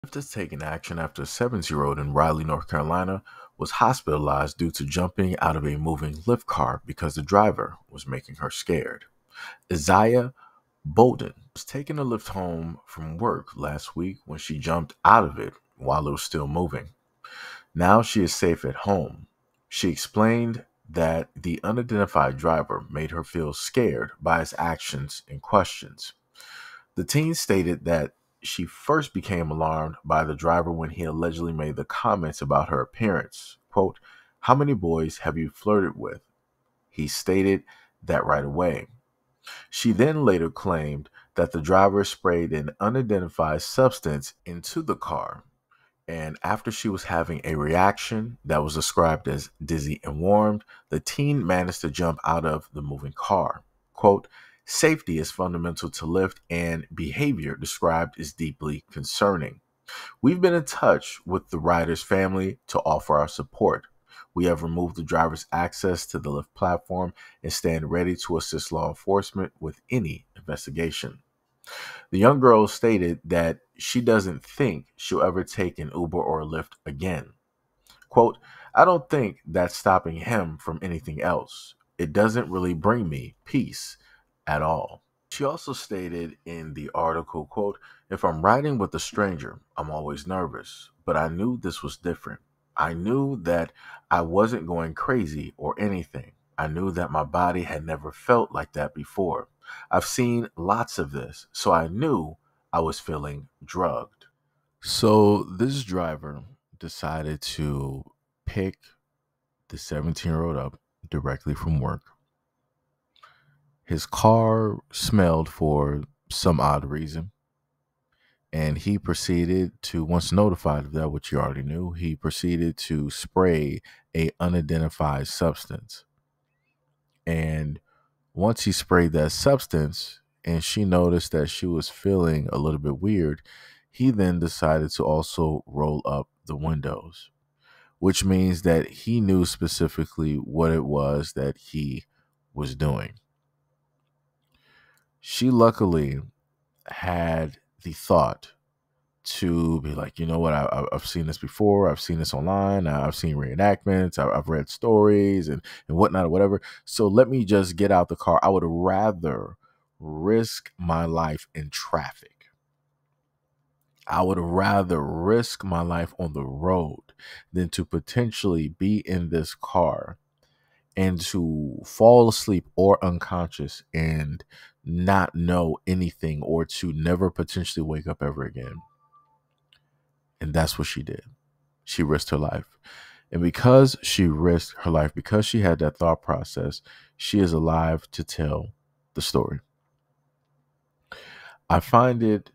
Lyft has taken action after a 7-year-old in Raleigh, North Carolina, was hospitalized due to jumping out of a moving Lyft car because the driver was making her scared. Eziya Bowden was taking a Lyft home from work last week when she jumped out of it while it was still moving. Now she is safe at home. She explained that the unidentified driver made her feel scared by his actions and questions. The teen stated that she first became alarmed by the driver when he allegedly made the comments about her appearance. Quote, "How many boys have you flirted with?" He stated that right away. She then later claimed that the driver sprayed an unidentified substance into the car. And after she was having a reaction that was described as dizzy and warmed, the teen managed to jump out of the moving car. Quote, "Safety is fundamental to Lyft and behavior described is deeply concerning. We've been in touch with the rider's family to offer our support. We have removed the driver's access to the Lyft platform and stand ready to assist law enforcement with any investigation." The young girl stated that she doesn't think she'll ever take an Uber or a Lyft again. Quote, "I don't think that's stopping him from anything else. It doesn't really bring me peace at all." She also stated in the article, quote, "If I'm riding with a stranger, I'm always nervous, but I knew this was different. I knew that I wasn't going crazy or anything. I knew that my body had never felt like that before. I've seen lots of this, so I knew I was feeling drugged." So this driver decided to pick the 17-year-old up directly from work. His car smelled for some odd reason. And he proceeded to, once notified of that, which you already knew, he proceeded to spray a unidentified substance. And once he sprayed that substance and she noticed that she was feeling a little bit weird, he then decided to also roll up the windows, which means that he knew specifically what it was that he was doing. She luckily had the thought to be like, you know what, I've seen this before. I've seen this online. I've seen reenactments. I've read stories and whatnot or whatever. So let me just get out the car. I would rather risk my life in traffic. I would rather risk my life on the road than to potentially be in this car and to fall asleep or unconscious and not know anything, or to never potentially wake up ever again. And that's what she did. She risked her life. And because she risked her life, because she had that thought process, she is alive to tell the story. I find it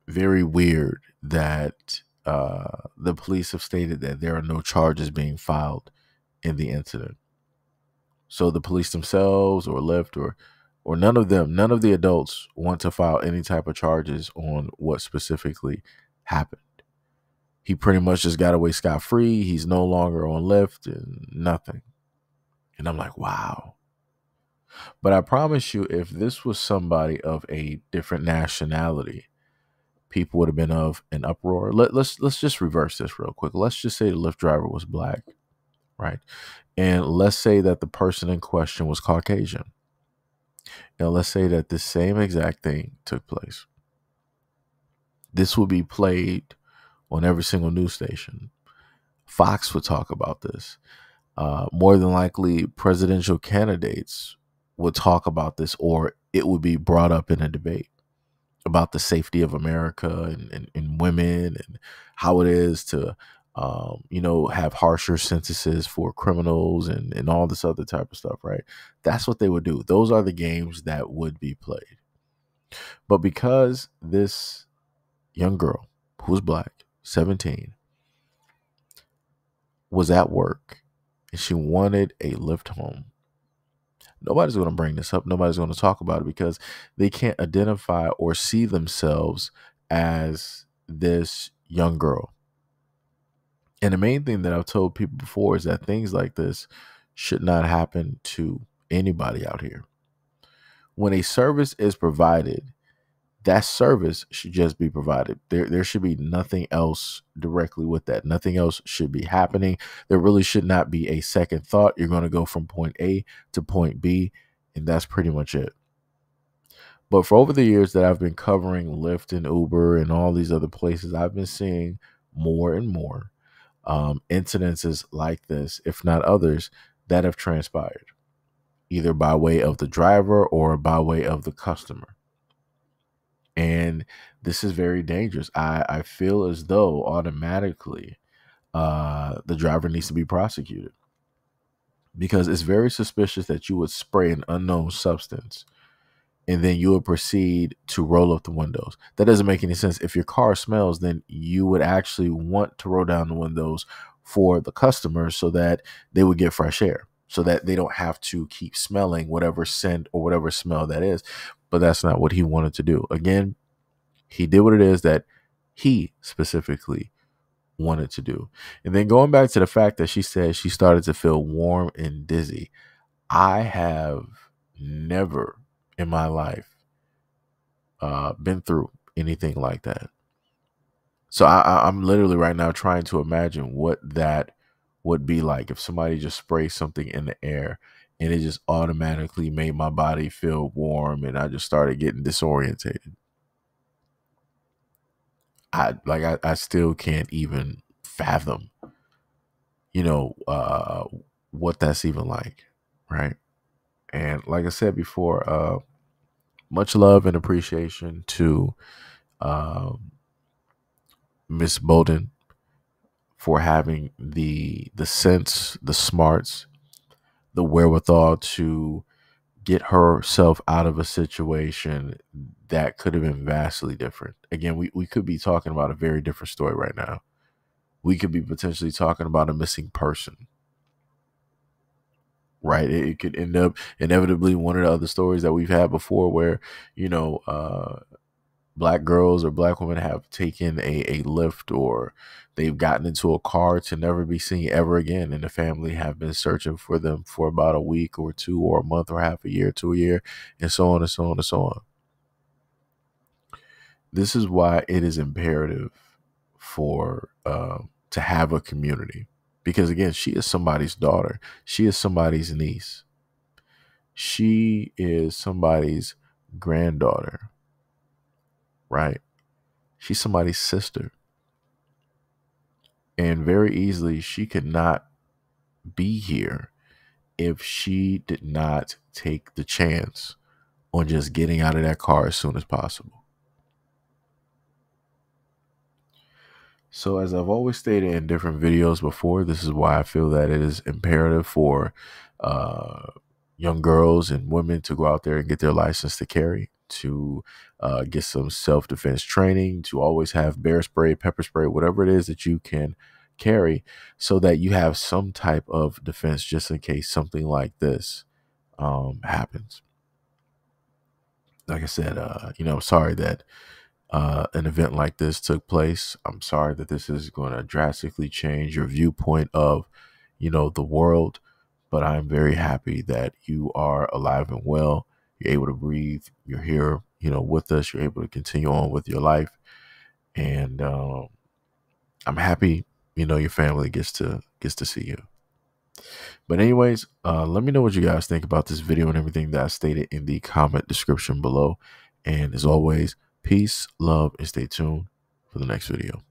very weird that the police have stated that there are no charges being filed in the incident. So the police themselves or Lyft or none of them, none of the adults want to file any type of charges on what specifically happened. He pretty much just got away scot-free. He's no longer on Lyft and nothing. And I'm like, wow. But I promise you, if this was somebody of a different nationality, people would have been of an uproar. Let's just reverse this real quick. Let's just say the Lyft driver was black, right? And let's say that the person in question was Caucasian. And let's say that the same exact thing took place. This would be played on every single news station. Fox would talk about this. More than likely, presidential candidates would talk about this, or it would be brought up in a debate about the safety of America and women and how it is to, have harsher sentences for criminals and all this other type of stuff, right? That's what they would do. Those are the games that would be played. But because this young girl who was black, 17, was at work and she wanted a lift home, nobody's going to bring this up. Nobody's going to talk about it because they can't identify or see themselves as this young girl. And the main thing that I've told people before is that things like this should not happen to anybody out here. When a service is provided, that service should just be provided. There should be nothing else directly with that. Nothing else should be happening. There really should not be a second thought. You're going to go from point A to point B, and that's pretty much it. But for over the years that I've been covering Lyft and Uber and all these other places, I've been seeing more and more incidences like this, if not others, that have transpired, either by way of the driver or by way of the customer. And this is very dangerous. I feel as though automatically the driver needs to be prosecuted, because it's very suspicious that you would spray an unknown substance and then you would proceed to roll up the windows. That doesn't make any sense. If your car smells, then you would actually want to roll down the windows for the customers so that they would get fresh air, so that they don't have to keep smelling whatever scent or whatever smell that is. But that's not what he wanted to do. Again, he did what it is that he specifically wanted to do. And then going back to the fact that she said she started to feel warm and dizzy, I have never in my life been through anything like that. So I'm literally right now trying to imagine what that would be like if somebody just sprays something in the air and it just automatically made my body feel warm and I just started getting disorientated. I still can't even fathom, what that's even like, right? And like I said before, much love and appreciation to Miss Bowden for having the sense, the smarts, the wherewithal to get herself out of a situation that could have been vastly different. Again, we could be talking about a very different story right now. We could be potentially talking about a missing person, right? It could end up inevitably one of the other stories that we've had before where, black girls or black women have taken a lift, or they've gotten into a car to never be seen ever again. And the family have been searching for them for about a week or two or a month or half a year to a year, and so on and so on and so on. This is why it is imperative for to have a community, because again, she is somebody's daughter. She is somebody's niece. She is somebody's granddaughter, right? She's somebody's sister. And very easily, she could not be here if she did not take the chance on just getting out of that car as soon as possible. So as I've always stated in different videos before, this is why I feel that it is imperative for young girls and women to go out there and get their license to carry, to get some self-defense training, to always have bear spray, pepper spray, whatever it is that you can carry, so that you have some type of defense just in case something like this happens. Like I said, sorry that an event like this took place. I'm sorry that this is going to drastically change your viewpoint of, the world. But I'm very happy that you are alive and well. You're able to breathe. You're here, with us. You're able to continue on with your life. And I'm happy, your family gets to see you. But anyways, let me know what you guys think about this video and everything that I stated in the comment description below. And as always, peace, love, and stay tuned for the next video.